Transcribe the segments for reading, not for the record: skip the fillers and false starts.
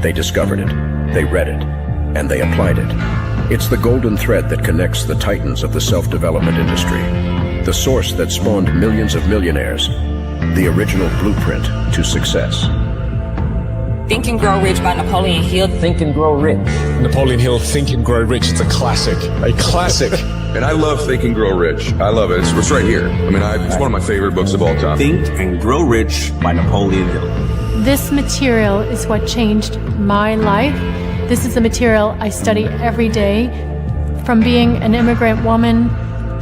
They discovered it, they read it, and they applied it. It's the golden thread that connects the titans of the self-development industry, the source that spawned millions of millionaires, the original blueprint to success. Think and Grow Rich by Napoleon Hill. Think and Grow Rich. Napoleon Hill, Think and Grow Rich. It's a classic. A classic. And I love Think and Grow Rich. I love it. It's right here. I mean, it's one of my favorite books of all time. Think and Grow Rich by Napoleon Hill. This material is what changed my life. This is the material I study every day. From being an immigrant woman,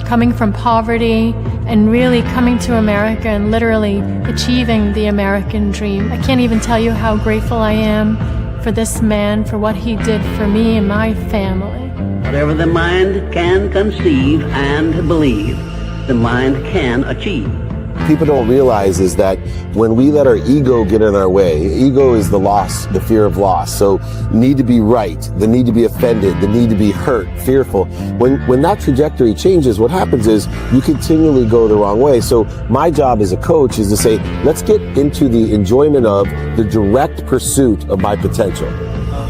coming from poverty, and really coming to America and literally achieving the American dream. I can't even tell you how grateful I am for this man, for what he did for me and my family. Whatever the mind can conceive and believe, the mind can achieve. People don't realize is that when we let our ego get in our way, ego is the loss, the fear of loss. So need to be right, the need to be offended, the need to be hurt, fearful. When that trajectory changes, what happens is you continually go the wrong way. So my job as a coach is to say, let's get into the enjoyment of the direct pursuit of my potential.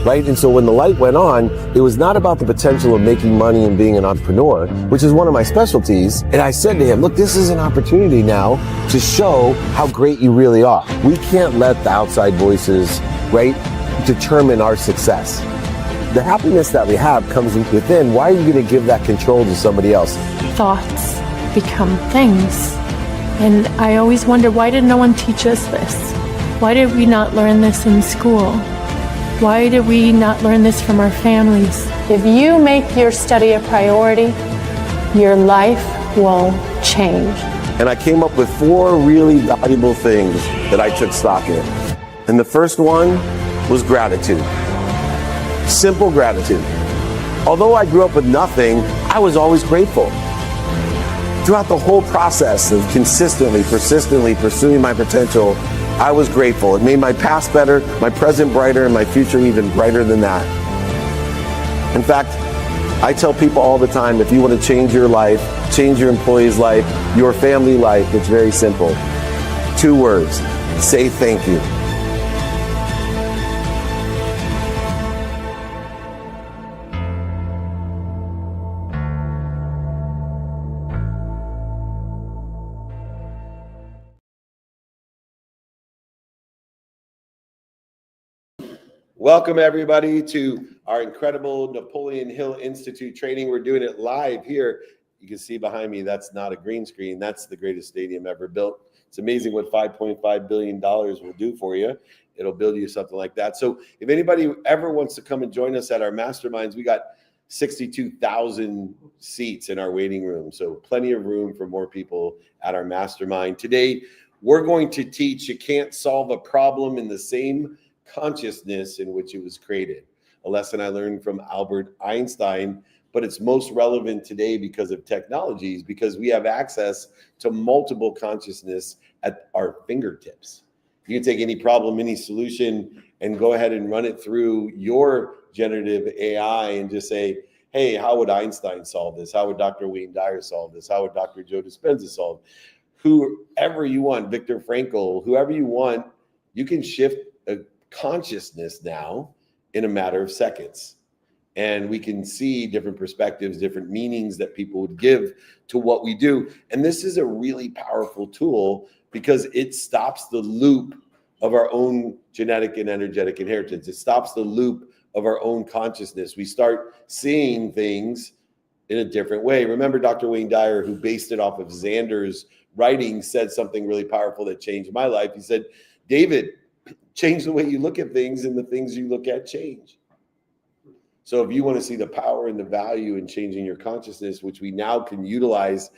Right? And so when the light went on, it was not about the potential of making money and being an entrepreneur, which is one of my specialties. And I said to him, look, this is an opportunity now to show how great you really are. We can't let the outside voices, right, determine our success. The happiness that we have comes within. Why are you going to give that control to somebody else? Thoughts become things. And I always wonder, why did no one teach us this? Why did we not learn this in school? Why did we not learn this from our families? If you make your study a priority, your life will change. And I came up with 4 really valuable things that I took stock in. And the first one was gratitude. Simple gratitude. Although I grew up with nothing, I was always grateful. Throughout the whole process of consistently, persistently pursuing my potential, I was grateful. It made my past better, my present brighter, and my future even brighter than that. In fact, I tell people all the time, if you want to change your life, change your employee's life, your family life, it's very simple. 2 words, say thank you. Welcome everybody to our incredible Napoleon Hill Institute training. We're doing it live here. You can see behind me, that's not a green screen. That's the greatest stadium ever built. It's amazing what $5.5 billion will do for you. It'll build you something like that. So if anybody ever wants to come and join us at our masterminds, we got 62,000 seats in our waiting room. So plenty of room for more people at our mastermind. Today, we're going to teach you can't solve a problem in the same consciousness in which it was created. A lesson I learned from Albert Einstein, but it's most relevant today because of technologies, because we have access to multiple consciousness at our fingertips. You can take any problem, any solution, and go ahead and run it through your generative AI and just say, hey, how would Einstein solve this? How would Dr. Wayne Dyer solve this? How would Dr. Joe Dispenza solve it? Whoever you want, Viktor Frankl, whoever you want, you can shift a consciousness now in a matter of seconds. And we can see different perspectives, different meanings that people would give to what we do. And this is a really powerful tool because it stops the loop of our own genetic and energetic inheritance. It stops the loop of our own consciousness. We start seeing things in a different way. Remember Dr. Wayne Dyer, who based it off of Xander's writing, said something really powerful that changed my life. He said, David, change the way you look at things and the things you look at change. So if you want to see the power and the value in changing your consciousness, which we now can utilize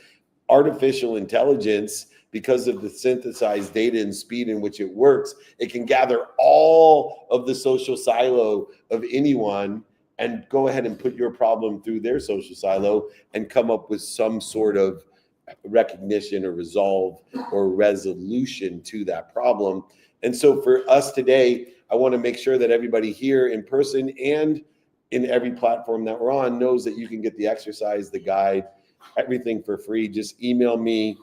artificial intelligence because of the synthesized data and speed in which it works, it can gather all of the social silo of anyone and go ahead and put your problem through their social silo and come up with some sort of recognition or resolve or resolution to that problem. And so for us today, I want to make sure that everybody here in person and in every platform that we're on knows that you can get the exercise, the guide, everything for free. Just email me,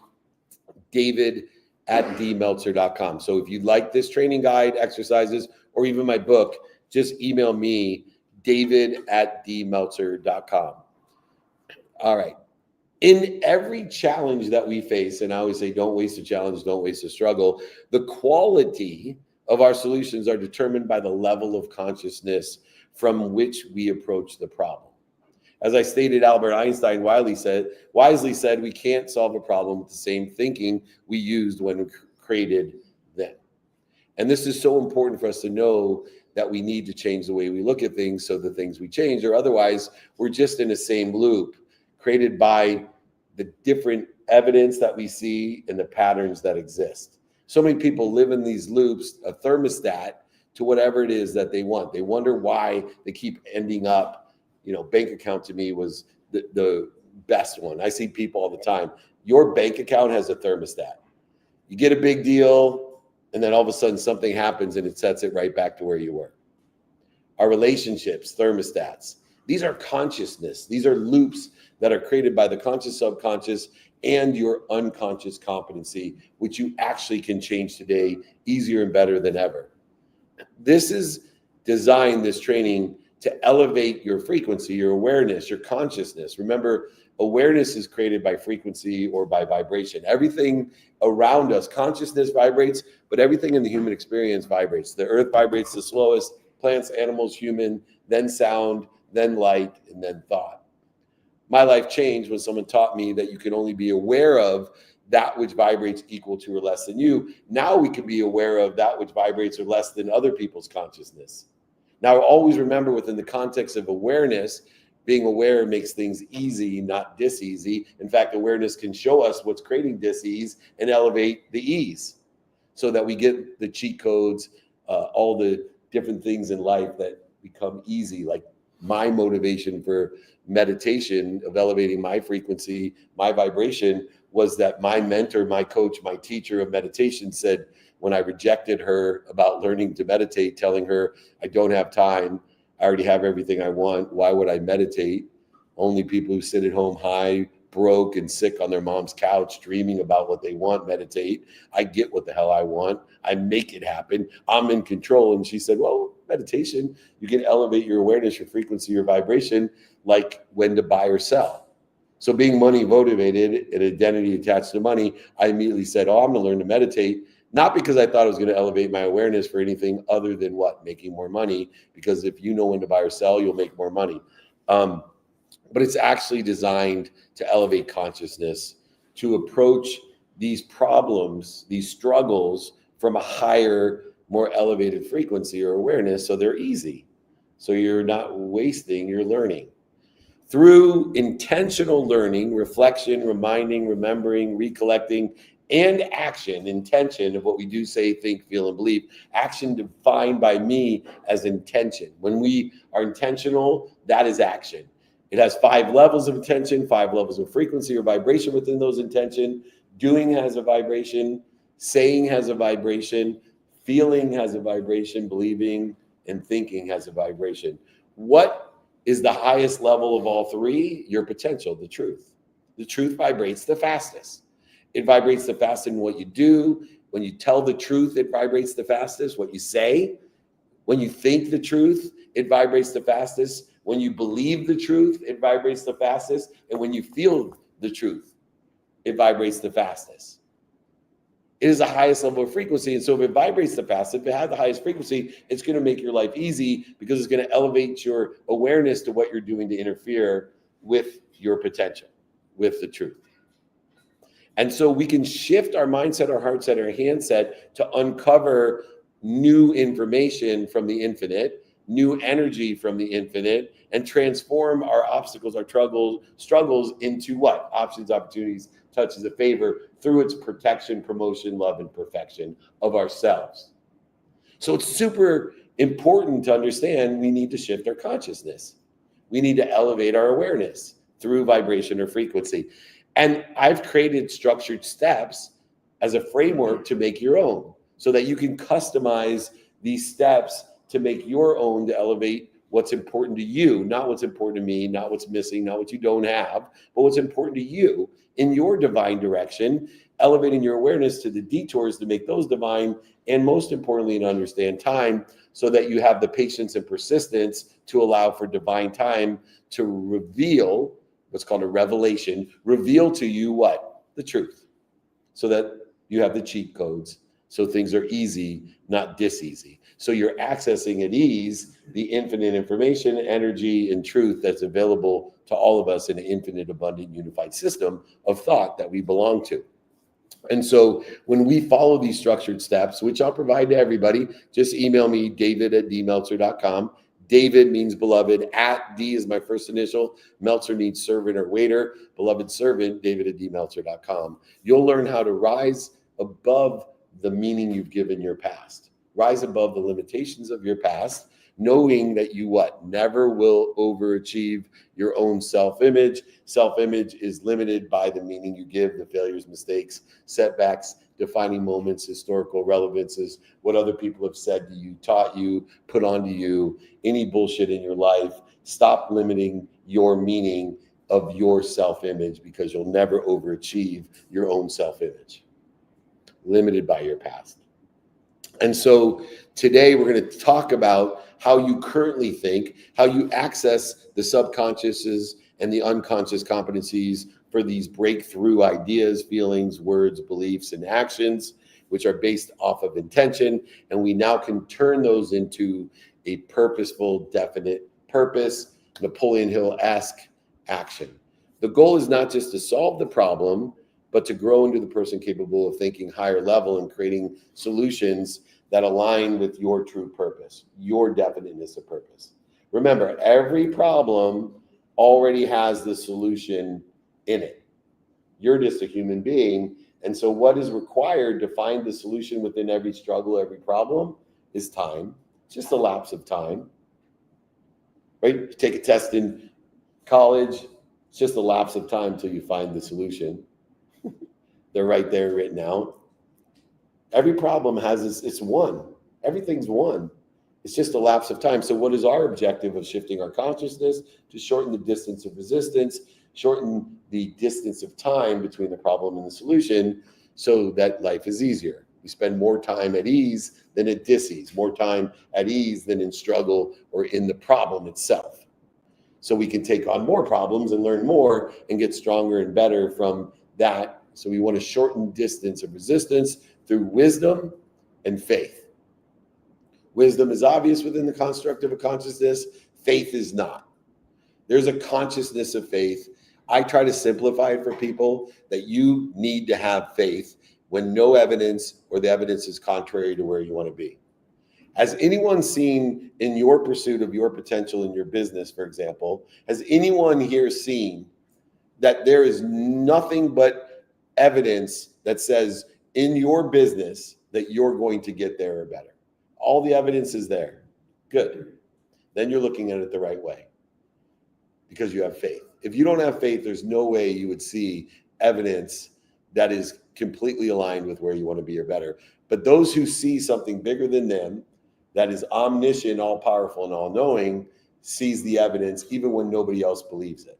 david@dmeltzer.com. So if you'd like this training guide, exercises, or even my book, just email me, david@dmeltzer.com. All right. In every challenge that we face, and I always say, don't waste a challenge, don't waste a struggle, the quality of our solutions are determined by the level of consciousness from which we approach the problem. As I stated, Albert Einstein wisely said, we can't solve a problem with the same thinking we used when we created them. And this is so important for us to know that we need to change the way we look at things so the things we change, or otherwise we're just in the same loop created by the different evidence that we see and the patterns that exist. So many people live in these loops, a thermostat to whatever it is that they want. They wonder why they keep ending up, bank account to me was the best one. I see people all the time. Your bank account has a thermostat. You get a big deal, and then all of a sudden something happens and it sets it right back to where you were. Our relationships, thermostats. These are consciousness. These are loops that are created by the conscious, subconscious, and your unconscious competency, which you actually can change today easier and better than ever. This is designed, this training, to elevate your frequency, your awareness, your consciousness. Remember, awareness is created by frequency or by vibration. Everything around us, consciousness vibrates, but everything in the human experience vibrates. The earth vibrates the slowest, plants, animals, human, then sound, then light, and then thought. My life changed when someone taught me that you can only be aware of that which vibrates equal to or less than you. Now we can be aware of that which vibrates or less than other people's consciousness. Now, always remember, within the context of awareness, being aware makes things easy, not dis-easy. In fact, awareness can show us what's creating dis-ease and elevate the ease so that we get the cheat codes, all the different things in life that become easy. Like my motivation for meditation of elevating my frequency, my vibration, was that my mentor, my coach, my teacher of meditation said, when I rejected her about learning to meditate, telling her, I don't have time, I already have everything I want, why would I meditate? Only people who sit at home high, broke, and sick on their mom's couch dreaming about what they want meditate. I get what the hell I want. I make it happen. I'm in control. And she said, well, meditation, you can elevate your awareness, your frequency, your vibration, like when to buy or sell. So being money motivated and identity attached to money, I immediately said, I'm going to learn to meditate. Not because I thought it was going to elevate my awareness for anything other than what? Making more money. Because if you know when to buy or sell, you'll make more money. But it's actually designed to elevate consciousness, to approach these problems, these struggles from a higher, more elevated frequency or awareness, so they're easy. So you're not wasting your learning. Through intentional learning, reflection, reminding, remembering, recollecting, and action, intention of what we do, say, think, feel, and believe. Action defined by me as intention. When we are intentional, that is action. It has 5 levels of intention, 5 levels of frequency or vibration within those intention. Doing has a vibration, saying has a vibration, feeling has a vibration, believing and thinking has a vibration. What is the highest level of all 3? Your potential, the truth. The truth vibrates the fastest. It vibrates the fastest in what you do. When you tell the truth, it vibrates the fastest. What you say, when you think the truth, it vibrates the fastest. When you believe the truth, it vibrates the fastest. And when you feel the truth, it vibrates the fastest. It is the highest level of frequency. And so if it vibrates the fastest, if it has the highest frequency, it's going to make your life easy because it's going to elevate your awareness to what you're doing to interfere with your potential, with the truth. And so we can shift our mindset, our heart set, our handset to uncover new information from the infinite, new energy from the infinite, and transform our obstacles, our struggles into what? Options, opportunities, touches of favor through its protection, promotion, love, and perfection of ourselves. So it's super important to understand we need to shift our consciousness. We need to elevate our awareness through vibration or frequency. And I've created structured steps as a framework to make your own so that you can customize these steps to make your own, to elevate what's important to you, not what's important to me, not what's missing, not what you don't have, but what's important to you in your divine direction elevating your awareness to the detours to make those divine, and most importantly, to understand time so that you have the patience and persistence to allow for divine time to reveal what's called a revelation, reveal to you what? The truth. So that you have the cheat codes. So things are easy, not dis-easy. So you're accessing at ease the infinite information, energy, and truth that's available to all of us in an infinite, abundant, unified system of thought that we belong to. And so when we follow these structured steps, which I'll provide to everybody, just email me, david@dmeltzer.com. David means beloved. @D is my first initial. Meltzer means servant or waiter. Beloved servant, david@dmeltzer.com. You'll learn how to rise above the meaning you've given your past. Rise above the limitations of your past, knowing that you what? Never will overachieve your own self-image. Self-image is limited by the meaning you give, the failures, mistakes, setbacks, defining moments, historical relevances, what other people have said to you, taught you, put onto you, any bullshit in your life. Stop limiting your meaning of your self-image because you'll never overachieve your own self-image. Limited by your past. And so today we're going to talk about how you currently think, how you access the subconsciouses and the unconscious competencies for these breakthrough ideas, feelings, words, beliefs, and actions, which are based off of intention. And we now can turn those into a purposeful, definite purpose, Napoleon Hill-esque action. The goal is not just to solve the problem, but to grow into the person capable of thinking higher level and creating solutions that align with your true purpose, your definiteness of purpose. Remember, every problem already has the solution in it. You're just a human being. And so what is required to find the solution within every struggle, every problem is time. It's just a lapse of time, right? You take a test in college, it's just a lapse of time till you find the solution. They're right there written out. Every problem has it's one. Everything's one. It's just a lapse of time. So what is our objective of shifting our consciousness? To shorten the distance of resistance, shorten the distance of time between the problem and the solution so that life is easier. We spend more time at ease than at dis-ease, more time at ease than in struggle or in the problem itself. So we can take on more problems and learn more and get stronger and better from that. So we want to shorten distance of resistance through wisdom and faith. Wisdom is obvious within the construct of a consciousness. Faith is not. There's a consciousness of faith. I try to simplify it for people that you need to have faith when no evidence or the evidence is contrary to where you want to be. Has anyone seen in your pursuit of your potential in your business, for example, has anyone here seen that there is nothing but evidence that says in your business that you're going to get there or better? All the evidence is there. Good. Then you're looking at it the right way because you have faith. If you don't have faith, there's no way you would see evidence that is completely aligned with where you want to be or better. But those who see something bigger than them, that is omniscient, all powerful, and all knowing, sees the evidence even when nobody else believes it.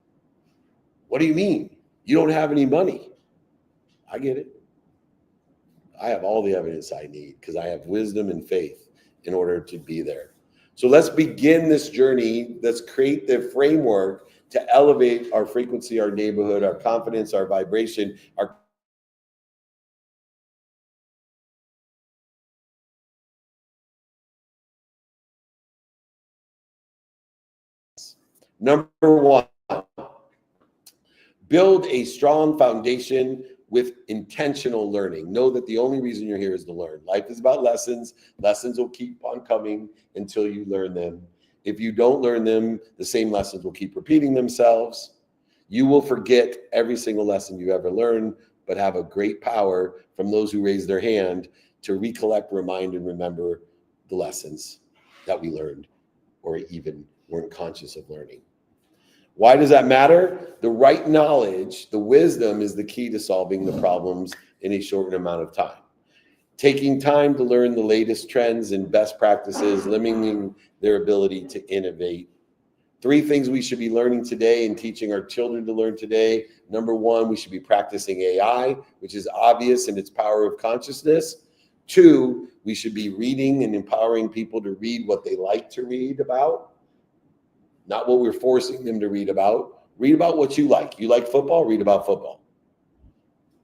What do you mean? You don't have any money. I get it. I have all the evidence I need because I have wisdom and faith in order to be there. So let's begin this journey. Let's create the framework to elevate our frequency, our neighborhood, our confidence, our vibration, our Number one, build a strong foundation with intentional learning. Know that the only reason you're here is to learn. Life is about lessons. Lessons will keep on coming until you learn them. If you don't learn them, the same lessons will keep repeating themselves. You will forget every single lesson you ever learned, but have a great power from those who raise their hand to recollect, remind, and remember the lessons that we learned or even weren't conscious of learning. Why does that matter? The right knowledge, the wisdom is the key to solving the problems in a shortened amount of time. Taking time to learn the latest trends and best practices, limiting their ability to innovate, 3 things we should be learning today and teaching our children to learn today. Number 1, we should be practicing AI, which is obvious in its power of consciousness. 2, we should be reading and empowering people to read what they like to read about, not what we're forcing them to read about. Read about what you like. You like football? Read about football.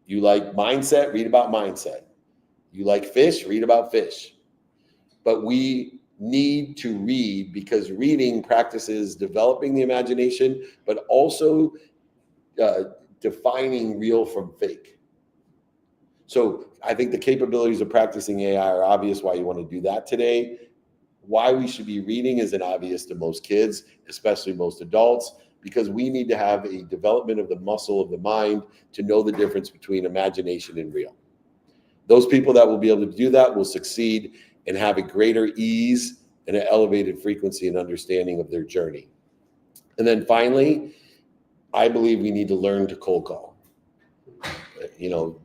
You like mindset? Read about mindset. You like fish? Read about fish. But we need to read, because reading practices developing the imagination, but also defining real from fake. So I think the capabilities of practicing AI are obvious why you want to do that today. Why we should be reading isn't obvious to most kids, especially most adults, because we need to have a development of the muscle of the mind to know the difference between imagination and real. Those people that will be able to do that will succeed and have a greater ease and an elevated frequency and understanding of their journey. And then finally, I believe we need to learn to cold call.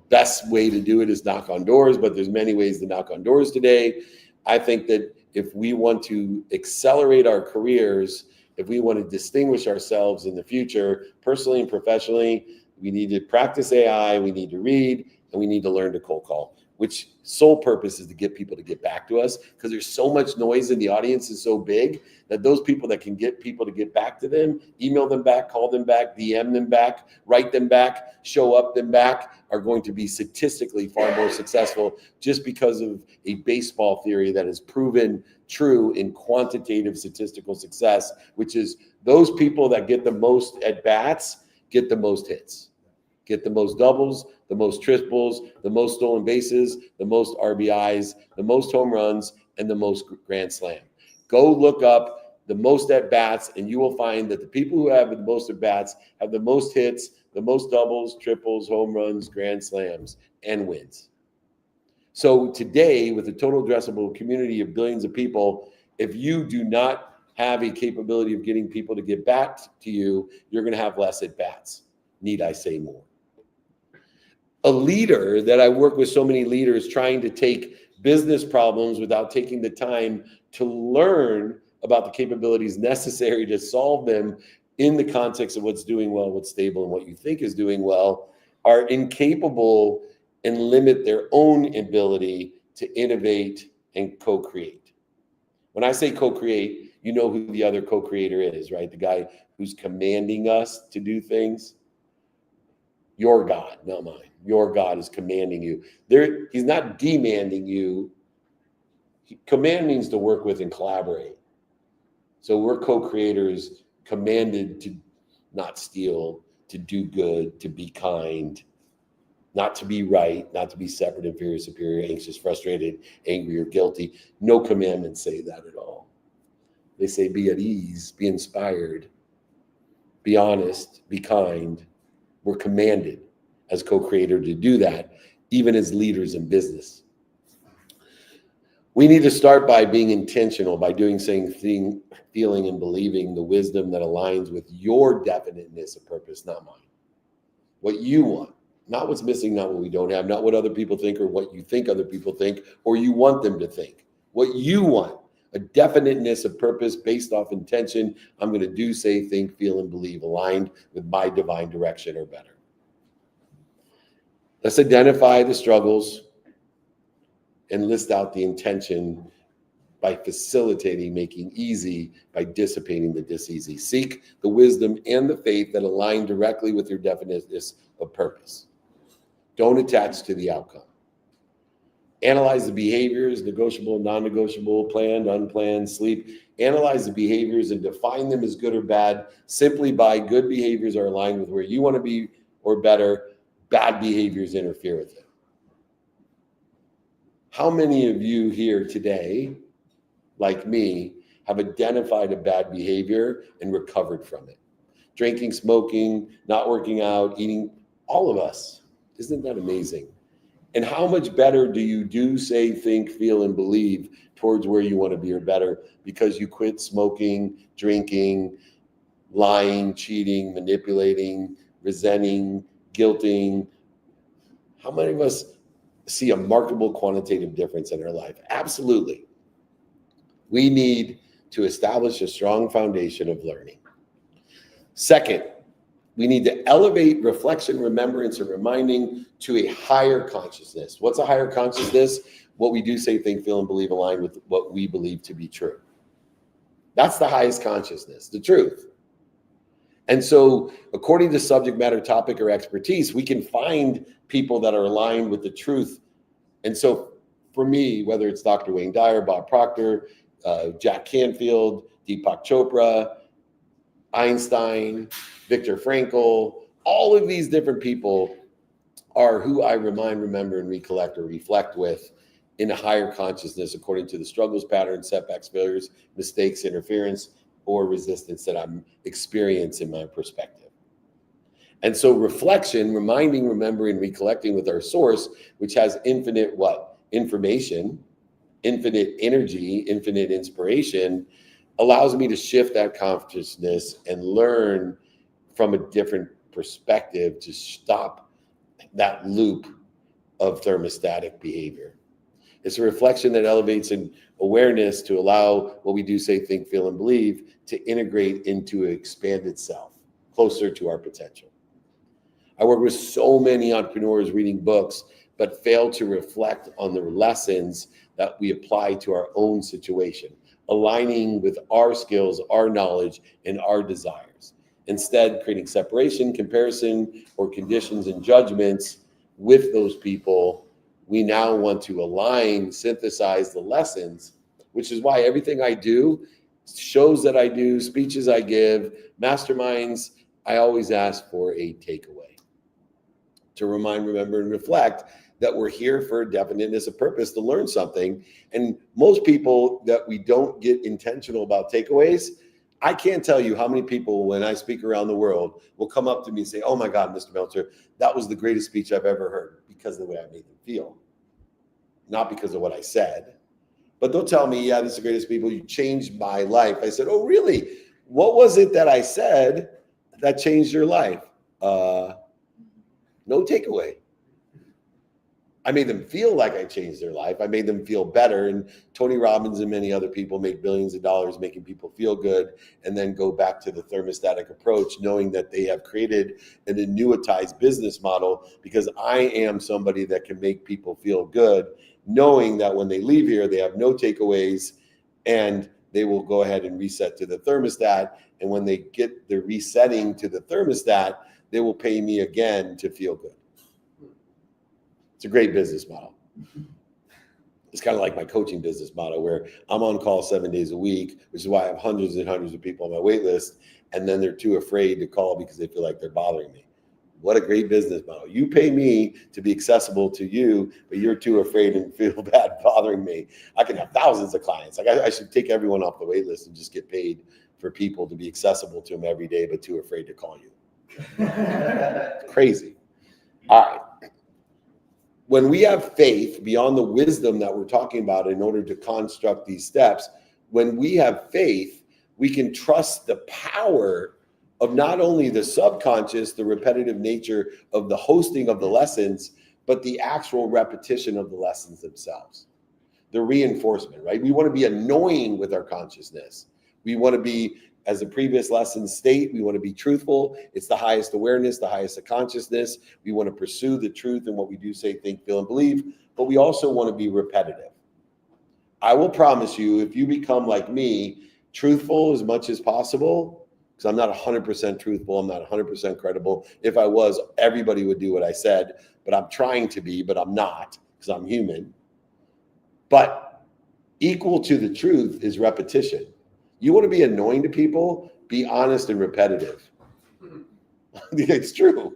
Best way to do it is knock on doors, but there's many ways to knock on doors today. I think that if we want to accelerate our careers, if we want to distinguish ourselves in the future, personally and professionally, we need to practice AI, we need to read, and we need to learn to cold call, which sole purpose is to get people to get back to us, because there's so much noise and the audience is so big that those people that can get people to get back to them, email them back, call them back, DM them back, write them back, show up them back, are going to be statistically far more successful, just because of a baseball theory that is proven true in quantitative statistical success, which is those people that get the most at bats get the most hits, get the most doubles, the most triples, the most stolen bases, the most RBIs, the most home runs, and the most grand slam. Go look up the most at bats, and you will find that the people who have the most at bats have the most hits, the most doubles, triples, home runs, grand slams, and wins. So today, with a total addressable community of billions of people, if you do not have a capability of getting people to get back to you, you're going to have less at bats. Need I say more? A leader that I work with, so many leaders trying to take business problems without taking the time to learn about the capabilities necessary to solve them in the context of what's doing well, what's stable, and what you think is doing well, are incapable and limit their own ability to innovate and co-create. When I say co-create, you know who the other co-creator is, right? The guy who's commanding us to do things. Your God, not mine. Your God is commanding you. He's not demanding you. Command means to work with and collaborate. So we're co-creators, commanded to not steal, to do good, to be kind, not to be right, not to be separate, inferior, superior, anxious, frustrated, angry, or guilty. No commandments say that at all. They say be at ease, be inspired, be honest, be kind. We're commanded as co-creator to do that, even as leaders in business. We need to start by being intentional, by doing, saying, feeling, and believing the wisdom that aligns with your definiteness of purpose, not mine. What you want, not what's missing, not what we don't have, not what other people think or what you think other people think or you want them to think. What you want, a definiteness of purpose based off intention. I'm going to do, say, think, feel, and believe aligned with my divine direction or better. Let's identify the struggles and list out the intention by facilitating, making easy, by dissipating the dis-easy. Seek the wisdom and the faith that align directly with your definiteness of purpose. Don't attach to the outcome. Analyze the behaviors, negotiable, non-negotiable, planned, unplanned, sleep. Analyze the behaviors and define them as good or bad simply by good behaviors are aligned with where you want to be or better. Bad behaviors interfere with it. How many of you here today, like me, have identified a bad behavior and recovered from it? Drinking, smoking, not working out, eating, all of us. Isn't that amazing? And how much better do you do, say, think, feel, and believe towards where you want to be or better because you quit smoking, drinking, lying, cheating, manipulating, resenting, guilting? How many of us see a markable quantitative difference in our life? Absolutely. We need to establish a strong foundation of learning. Second, we need to elevate reflection, remembrance, and reminding to a higher consciousness. What's a higher consciousness? What we do, say, think, feel, and believe align with what we believe to be true. That's the highest consciousness, the truth. And so, according to subject matter, topic, or expertise, we can find people that are aligned with the truth. And so, for me, whether it's Dr. Wayne Dyer, Bob Proctor, Jack Canfield, Deepak Chopra, Einstein, Viktor Frankl, all of these different people are who I remind, remember, and recollect or reflect with in a higher consciousness according to the struggles, patterns, setbacks, failures, mistakes, interference, or resistance that I'm experiencing in my perspective. And so reflection, reminding, remembering, recollecting with our source, which has infinite what? Information, infinite energy, infinite inspiration, allows me to shift that consciousness and learn from a different perspective to stop that loop of thermostatic behavior. It's a reflection that elevates an awareness to allow what we do, say, think, feel, and believe to integrate into an expanded self, closer to our potential. I work with so many entrepreneurs reading books, but fail to reflect on the lessons that we apply to our own situation, aligning with our skills, our knowledge, and our desires. Instead, creating separation, comparison, or conditions and judgments with those people, we now want to align, synthesize the lessons, which is why everything I do, shows that I do, speeches I give, masterminds, I always ask for a takeaway to remind, remember, and reflect that we're here for a definiteness of purpose to learn something. And most people that we don't get intentional about takeaways, I can't tell you how many people, when I speak around the world, will come up to me and say, oh my God, Mr. Meltzer, that was the greatest speech I've ever heard, because of the way I made them feel. Not because of what I said, but they'll tell me, yeah, this is the greatest people, you changed my life. I said, oh, really? What was it that I said that changed your life? No takeaway. I made them feel like I changed their life. I made them feel better. And Tony Robbins and many other people make billions of dollars making people feel good, and then go back to the thermostatic approach, knowing that they have created an annuitized business model, because I am somebody that can make people feel good, knowing that when they leave here, they have no takeaways, and they will go ahead and reset to the thermostat. And when they get the resetting to the thermostat, they will pay me again to feel good. It's a great business model. It's kind of like my coaching business model, where I'm on call 7 days a week, which is why I have hundreds and hundreds of people on my wait list, and then they're too afraid to call because they feel like they're bothering me. What a great business model. You pay me to be accessible to you, but you're too afraid and feel bad bothering me. I can have thousands of clients. Like I should take everyone off the wait list and just get paid for people to be accessible to them every day, but too afraid to call you. Crazy. All right. When we have faith beyond the wisdom that we're talking about in order to construct these steps, when we have faith, we can trust the power of not only the subconscious, the repetitive nature of the hosting of the lessons, but the actual repetition of the lessons themselves. The reinforcement, right? We want to be annoying with our consciousness. We want to be, as the previous lessons state, we want to be truthful. It's the highest awareness, the highest of consciousness. We want to pursue the truth in what we do, say, think, feel, and believe, but we also want to be repetitive. I will promise you, if you become like me, truthful as much as possible, because I'm not 100% truthful, I'm not 100% credible. If I was, everybody would do what I said, but I'm trying to be, but I'm not, because I'm human. But equal to the truth is repetition. You want to be annoying to people, be honest and repetitive. It's true.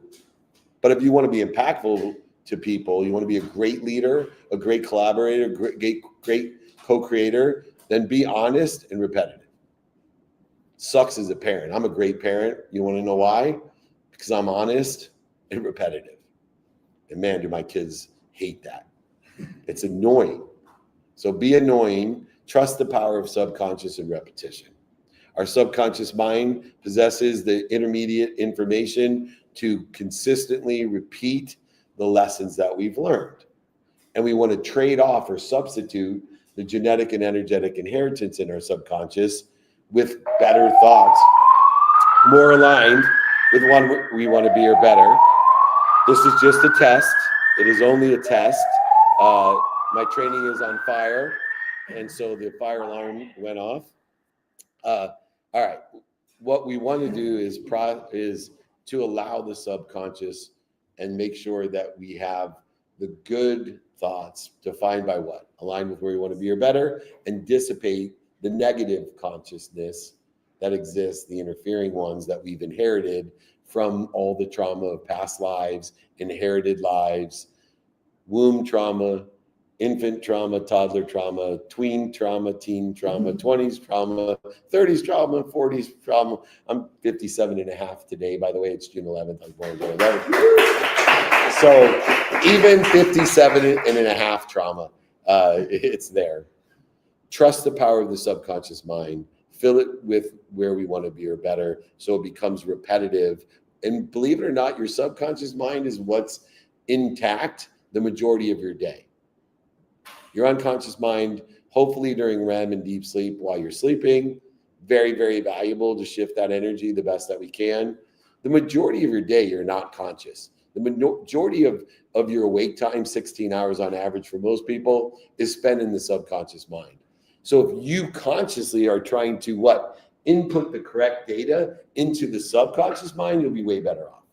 But if you want to be impactful to people, you want to be a great leader, a great collaborator, great co-creator, then be honest and repetitive. Sucks as a parent. I'm a great parent. You want to know why? Because I'm honest and repetitive. And man, do my kids hate that. It's annoying. So be annoying. Trust the power of subconscious and repetition. Our subconscious mind possesses the intermediate information to consistently repeat the lessons that we've learned. And we want to trade off or substitute the genetic and energetic inheritance in our subconscious with better thoughts, more aligned with one we want to be or better. This is just a test. It is only a test. My training is on fire, and so the fire alarm went off. All right. What we want to do is to allow the subconscious and make sure that we have the good thoughts defined by what? Align with where we want to be or better, and dissipate the negative consciousness that exists, the interfering ones that we've inherited from all the trauma of past lives, inherited lives, womb trauma, infant trauma, toddler trauma, tween trauma, teen trauma, 20s trauma, 30s trauma, 40s trauma. I'm 57 and a half today, by the way. It's June 11th. I was born June 11th. So even 57 and a half trauma, it's there. Trust the power of the subconscious mind. Fill it with where we want to be or better, so it becomes repetitive. And believe it or not, your subconscious mind is what's intact the majority of your day. Your unconscious mind, hopefully during REM and deep sleep while you're sleeping, very, very valuable to shift that energy the best that we can. The majority of your day, you're not conscious. The majority of your awake time, 16 hours on average for most people, is spent in the subconscious mind. So if you consciously are trying to what? Input the correct data into the subconscious mind, you'll be way better off.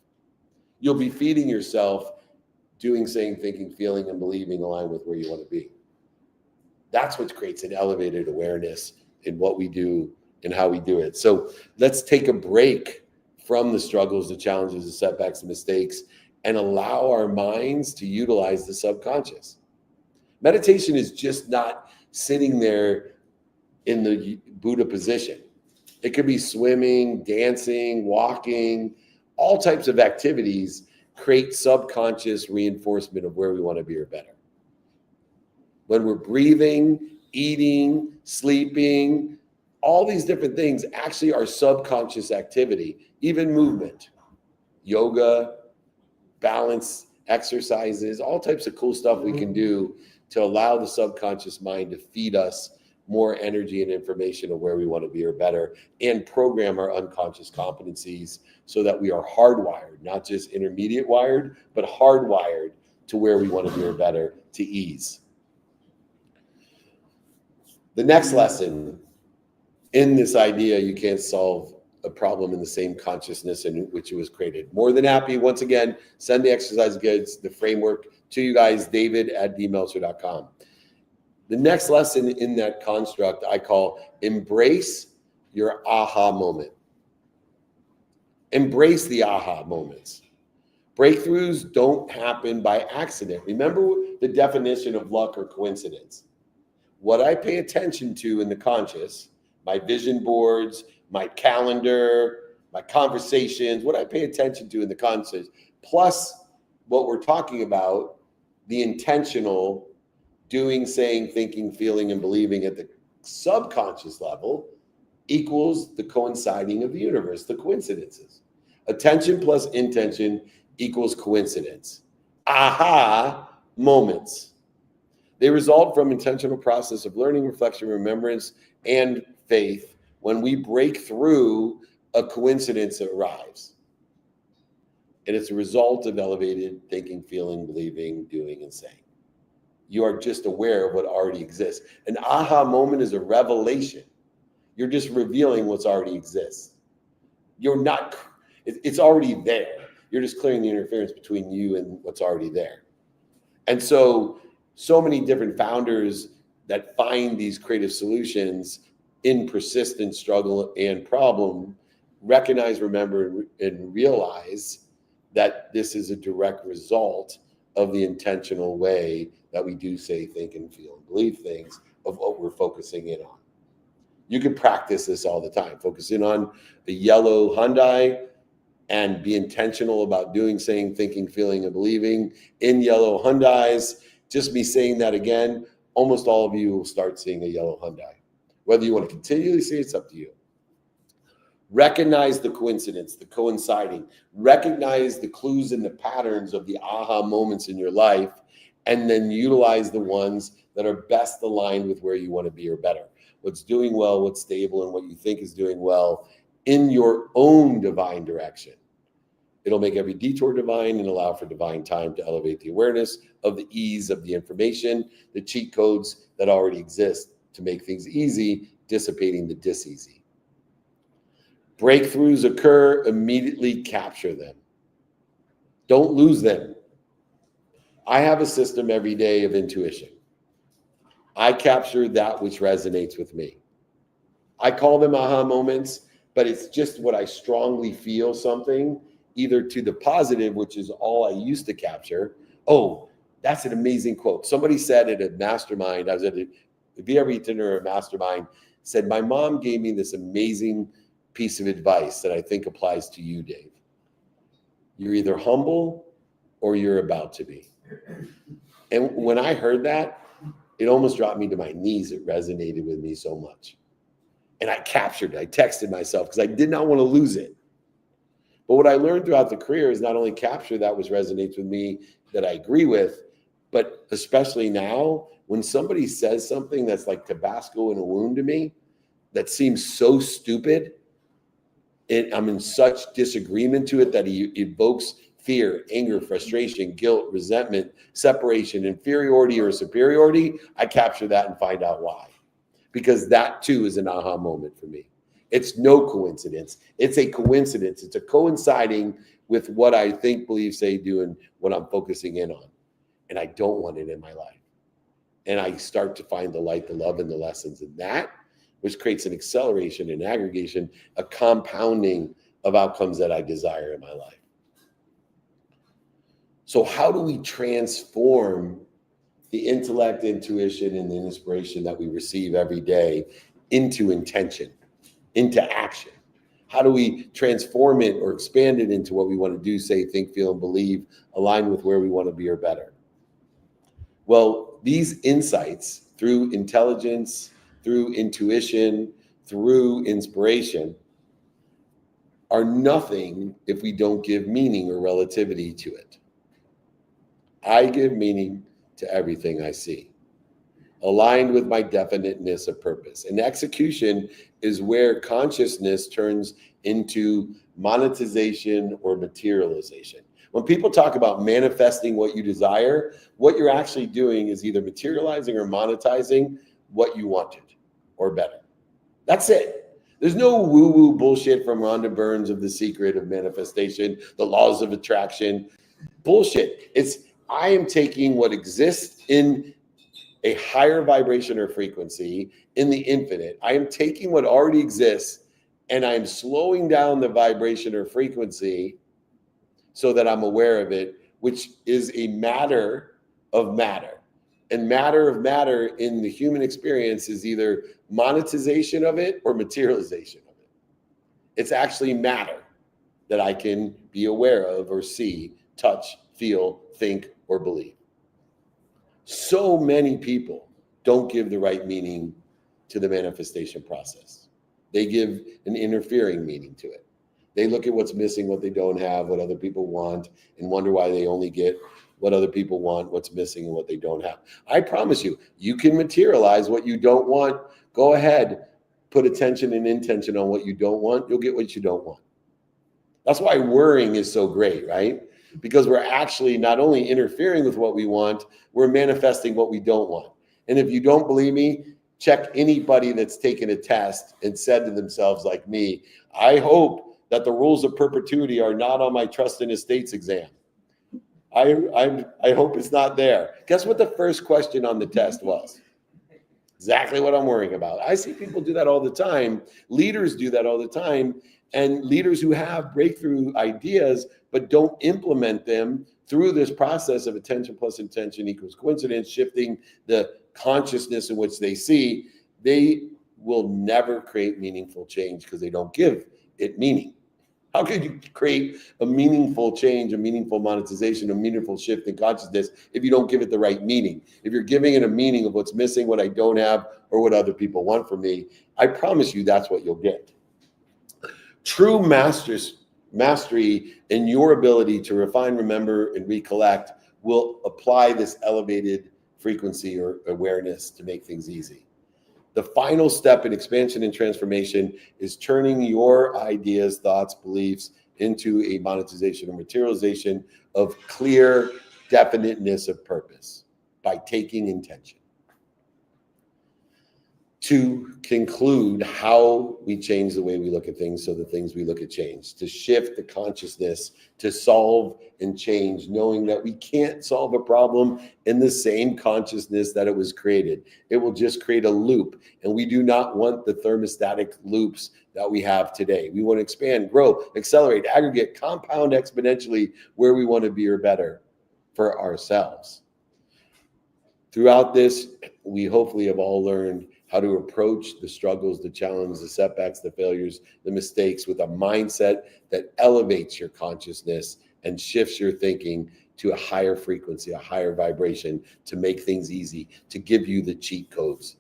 You'll be feeding yourself doing, saying, thinking, feeling, and believing aligned with where you want to be. That's what creates an elevated awareness in what we do and how we do it. So let's take a break from the struggles, the challenges, the setbacks, the mistakes, and allow our minds to utilize the subconscious. Meditation is just not sitting there in the Buddha position. It could be swimming, dancing, walking, all types of activities create subconscious reinforcement of where we want to be or better. When we're breathing, eating, sleeping, all these different things actually are subconscious activity, even movement, yoga, balance exercises, all types of cool stuff we can do to allow the subconscious mind to feed us more energy and information of where we want to be or better, and program our unconscious competencies so that we are hardwired, not just intermediate wired, but hardwired to where we want to be or better, to ease. The next lesson in this idea, you can't solve a problem in the same consciousness in which it was created. More than happy, once again, send the exercise guides, the framework to you guys, david@dmeltzer.com. The next lesson in that construct I call embrace your aha moment. Embrace the aha moments. Breakthroughs don't happen by accident. Remember the definition of luck or coincidence. What I pay attention to in the conscious, my vision boards, my calendar, my conversations, what I pay attention to in the conscious, plus what we're talking about, the intentional doing, saying, thinking, feeling, and believing at the subconscious level equals the coinciding of the universe, the coincidences. Attention plus intention equals coincidence. Aha moments. They result from intentional process of learning, reflection, remembrance, and faith when we break through a coincidence that arrives. And it's a result of elevated thinking, feeling, believing, doing, and saying. You are just aware of what already exists. An aha moment is a revelation. You're just revealing what's already exists. You're not, it's already there. You're just clearing the interference between you and what's already there. And so many different founders that find these creative solutions in persistent struggle and problem recognize, remember, and realize that this is a direct result of the intentional way that we do say, think, and feel, and believe things of what we're focusing in on. You can practice this all the time. Focus in on the yellow Hyundai and be intentional about doing, saying, thinking, feeling, and believing in yellow Hyundais. Just me saying that again, almost all of you will start seeing a yellow Hyundai. Whether you want to continually see it, it's up to you. Recognize the coincidence, the coinciding. Recognize the clues and the patterns of the aha moments in your life, and then utilize the ones that are best aligned with where you want to be or better. What's doing well, what's stable, and what you think is doing well in your own divine direction. It'll make every detour divine and allow for divine time to elevate the awareness of the ease of the information, the cheat codes that already exist to make things easy, dissipating the dis-easy. Breakthroughs occur, immediately capture them. Don't lose them. I have a system every day of intuition. I capture that which resonates with me. I call them aha moments, but it's just what I strongly feel something, either to the positive, which is all I used to capture. Oh, that's an amazing quote. Somebody said at a mastermind, I was at a VRE dinner or a mastermind, said, my mom gave me this amazing piece of advice that I think applies to you, Dave. You're either humble or you're about to be. And when I heard that, it almost dropped me to my knees. It resonated with me so much. And I captured it. I texted myself because I did not want to lose it. But what I learned throughout the career is not only capture that which resonates with me that I agree with, but especially now, when somebody says something that's like Tabasco in a wound to me, that seems so stupid, and I'm in such disagreement to it that he evokes fear, anger, frustration, guilt, resentment, separation, inferiority, or superiority, I capture that and find out why. Because that too is an aha moment for me. It's no coincidence. It's a coincidence. It's a coinciding with what I think, believe, say, do, and what I'm focusing in on. And I don't want it in my life. And I start to find the light, the love, and the lessons in that, which creates an acceleration, an aggregation, a compounding of outcomes that I desire in my life. So how do we transform the intellect, intuition, and the inspiration that we receive every day into intention, into action? How do we transform it or expand it into what we want to do, say, think, feel, and believe, align with where we want to be or better? Well, these insights through intelligence, through intuition, through inspiration are nothing if we don't give meaning or relativity to it. I give meaning to everything I see, aligned with my definiteness of purpose. And execution is where consciousness turns into monetization or materialization. When people talk about manifesting what you desire, what you're actually doing is either materializing or monetizing what you wanted or better. That's it. There's no woo-woo bullshit from Rhonda Burns of The Secret of Manifestation, the laws of attraction. Bullshit. It's I am taking what exists in a higher vibration or frequency in the infinite. I am taking what already exists and I'm slowing down the vibration or frequency so that I'm aware of it, which is a matter of matter. And matter of matter in the human experience is either monetization of it or materialization of it. It's actually matter that I can be aware of or see, touch, feel, think, or believe. So many people don't give the right meaning to the manifestation process. They give an interfering meaning to it. They look at what's missing, what they don't have, what other people want, and wonder why they only get what other people want, what's missing, and what they don't have. I promise you, you can materialize what you don't want. Go ahead, put attention and intention on what you don't want. You'll get what you don't want. That's why worrying is so great, right? Because we're actually not only interfering with what we want, we're manifesting what we don't want. And if you don't believe me, check anybody that's taken a test and said to themselves like me, I hope that the rules of perpetuity are not on my trust and estates exam. I hope it's not there. Guess what the first question on the test was? Exactly what I'm worrying about. I see people do that all the time. Leaders do that all the time. And leaders who have breakthrough ideas but don't implement them through this process of attention plus intention equals coincidence, shifting the consciousness in which they see, they will never create meaningful change because they don't give it meaning. How could you create a meaningful change, a meaningful monetization, a meaningful shift in consciousness if you don't give it the right meaning? If you're giving it a meaning of what's missing, what I don't have, or what other people want from me, I promise you that's what you'll get. True mastery in your ability to refine, remember, and recollect will apply this elevated frequency or awareness to make things easy. The final step in expansion and transformation is turning your ideas, thoughts, beliefs into a monetization or materialization of clear definiteness of purpose by taking intention. To conclude, how we change the way we look at things so the things we look at change. To shift the consciousness to solve and change, knowing that we can't solve a problem in the same consciousness that it was created. It will just create a loop, and we do not want the thermostatic loops that we have today. We want to expand, grow, accelerate, aggregate, compound exponentially where we want to be or better for ourselves. Throughout this, we hopefully have all learned how to approach the struggles, the challenges, the setbacks, the failures, the mistakes with a mindset that elevates your consciousness and shifts your thinking to a higher frequency, a higher vibration, to make things easy, to give you the cheat codes.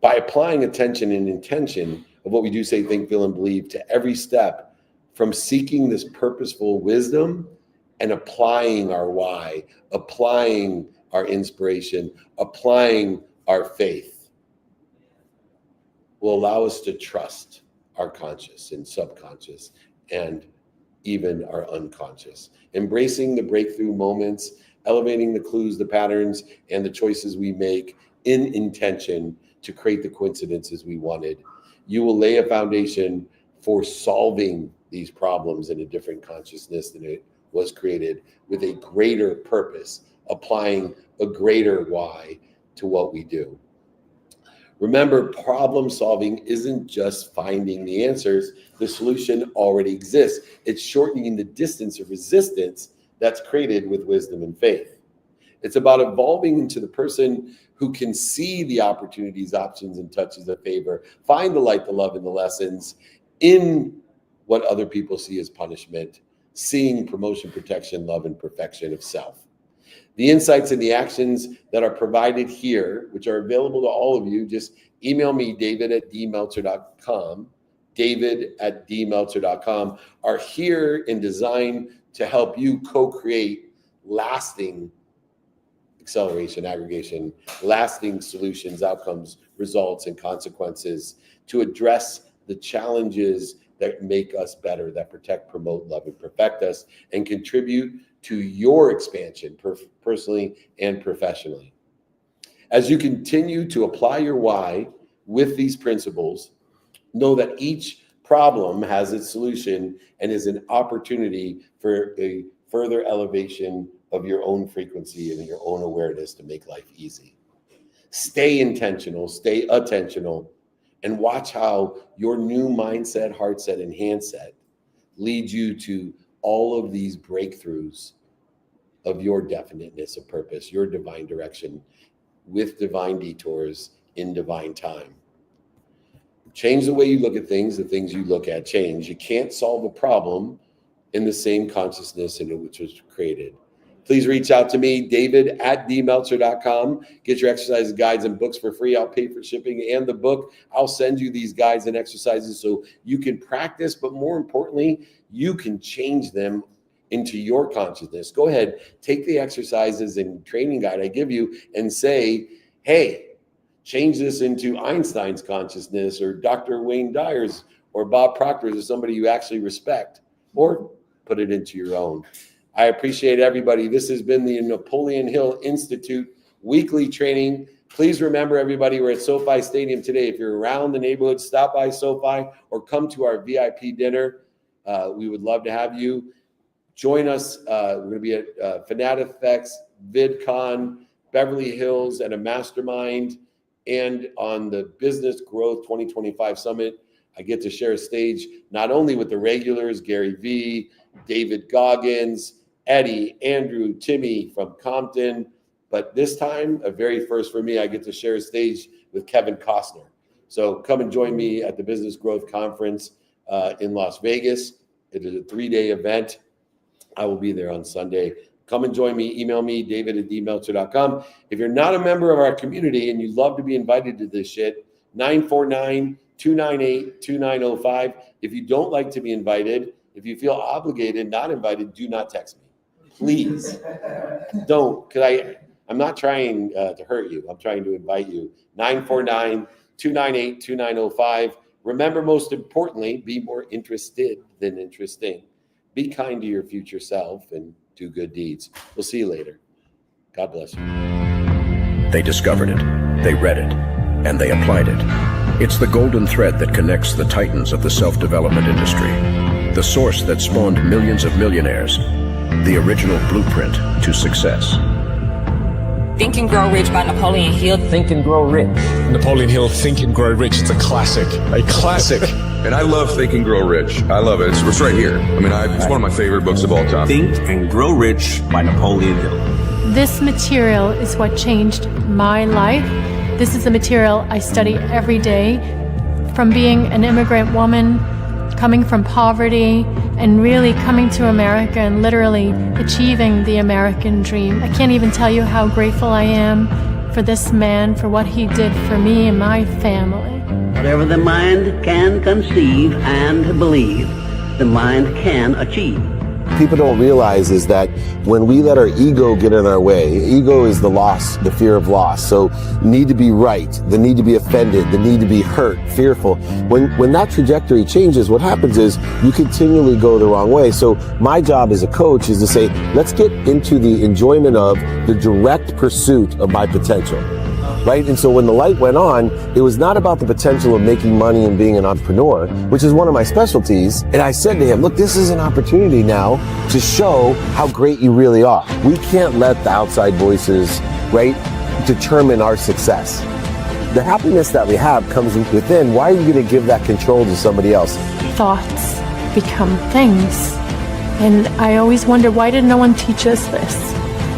By applying attention and intention of what we do, say, think, feel, and believe to every step, from seeking this purposeful wisdom and applying our why, applying our inspiration, applying our faith, will allow us to trust our conscious and subconscious and even our unconscious. Embracing the breakthrough moments, elevating the clues, the patterns, and the choices we make in intention to create the coincidences we wanted. You will lay a foundation for solving these problems in a different consciousness than it was created, with a greater purpose, applying a greater why to what we do. Remember, problem solving isn't just finding the answers. The solution already exists. It's shortening the distance of resistance that's created with wisdom and faith. It's about evolving into the person who can see the opportunities, options, and touches of favor, find the light, the love, and the lessons in what other people see as punishment, seeing promotion, protection, love, and perfection of self. The insights and the actions that are provided here, which are available to all of you, just email me, david@dmeltzer.com, david@dmeltzer.com, are here and designed to help you co-create lasting acceleration, aggregation, lasting solutions, outcomes, results, and consequences to address the challenges that make us better, that protect, promote, love, and perfect us, and contribute to your expansion personally and professionally. As you continue to apply your why with these principles, know that each problem has its solution and is an opportunity for a further elevation of your own frequency and your own awareness to make life easy. Stay intentional, stay attentional, and watch how your new mindset, heart set, and handset lead you to all of these breakthroughs of your definiteness of purpose, your divine direction, with divine detours in divine time. Change the way you look at things, the things you look at change. You can't solve a problem in the same consciousness in which it was created. Please reach out to me, david@dmeltzer.com. Get your exercises, guides, and books for free. I'll pay for shipping and the book. I'll send you these guides and exercises so you can practice, but more importantly, you can change them into your consciousness. Go ahead, take the exercises and training guide I give you and say, hey, change this into Einstein's consciousness, or Dr. Wayne Dyer's, or Bob Proctor's, or somebody you actually respect, or put it into your own. I appreciate everybody. This has been the Napoleon Hill Institute weekly training. Please remember, everybody, we're at SoFi Stadium today. If you're around the neighborhood, stop by SoFi or come to our VIP dinner. We would love to have you. Join us. We're going to be at Fanatics, VidCon, Beverly Hills, and a mastermind, and on the Business Growth 2025 Summit. I get to share a stage not only with the regulars, Gary Vee, David Goggins, Eddie, Andrew, Timmy from Compton, but this time, a very first for me, I get to share a stage with Kevin Costner. So come and join me at the Business Growth Conference in Las Vegas. It is a 3-day event. I will be there on Sunday. Come and join me. Email me, david@dmeltzer.com. If you're not a member of our community and you'd love to be invited to this shit, 949-298-2905. If you don't like to be invited, if you feel obligated, not invited, do not text me. Please don't, because I'm not trying to hurt you. I'm trying to invite you. 949-298-2905. Remember, most importantly, be more interested than interesting. Be kind to your future self and do good deeds. We'll see you later. God bless you. They discovered it, they read it, and they applied it. It's the golden thread that connects the titans of the self-development industry, the source that spawned millions of millionaires, the original blueprint to success. Think and Grow Rich by Napoleon Hill. Think and Grow Rich. Napoleon Hill, Think and Grow Rich. It's a classic. A classic. And I love Think and Grow Rich. I love it. It's right here. I mean, it's one of my favorite books of all time. Think and Grow Rich by Napoleon Hill. This material is what changed my life. This is the material I study every day. From being an immigrant woman, coming from poverty, and really coming to America and literally achieving the American dream. I can't even tell you how grateful I am for this man, for what he did for me and my family. Whatever the mind can conceive and believe, the mind can achieve. People don't realize is that when we let our ego get in our way, ego is the loss, the fear of loss. So need to be right, the need to be offended, the need to be hurt, fearful. When that trajectory changes, what happens is you continually go the wrong way. So my job as a coach is to say, let's get into the enjoyment of the direct pursuit of my potential. Right? And so when the light went on, it was not about the potential of making money and being an entrepreneur, which is one of my specialties. And I said to him, look, this is an opportunity now to show how great you really are. We can't let the outside voices, right, determine our success. The happiness that we have comes within. Why are you going to give that control to somebody else? Thoughts become things. And I always wonder, why did no one teach us this?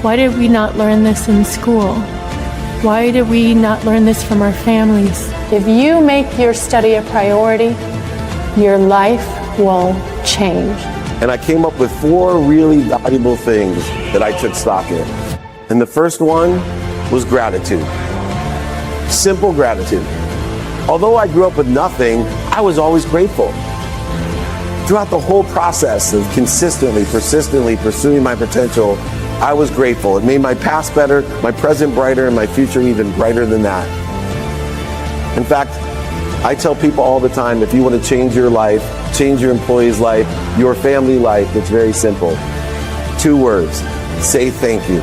Why did we not learn this in school? Why did we not learn this from our families? If you make your study a priority, your life will change. And I came up with 4 really valuable things that I took stock in. And the first one was gratitude. Simple gratitude. Although I grew up with nothing, I was always grateful. Throughout the whole process of consistently, persistently pursuing my potential, I was grateful. It made my past better, my present brighter, and my future even brighter than that. In fact, I tell people all the time, if you want to change your life, change your employee's life, your family life, it's very simple. 2 words, say thank you.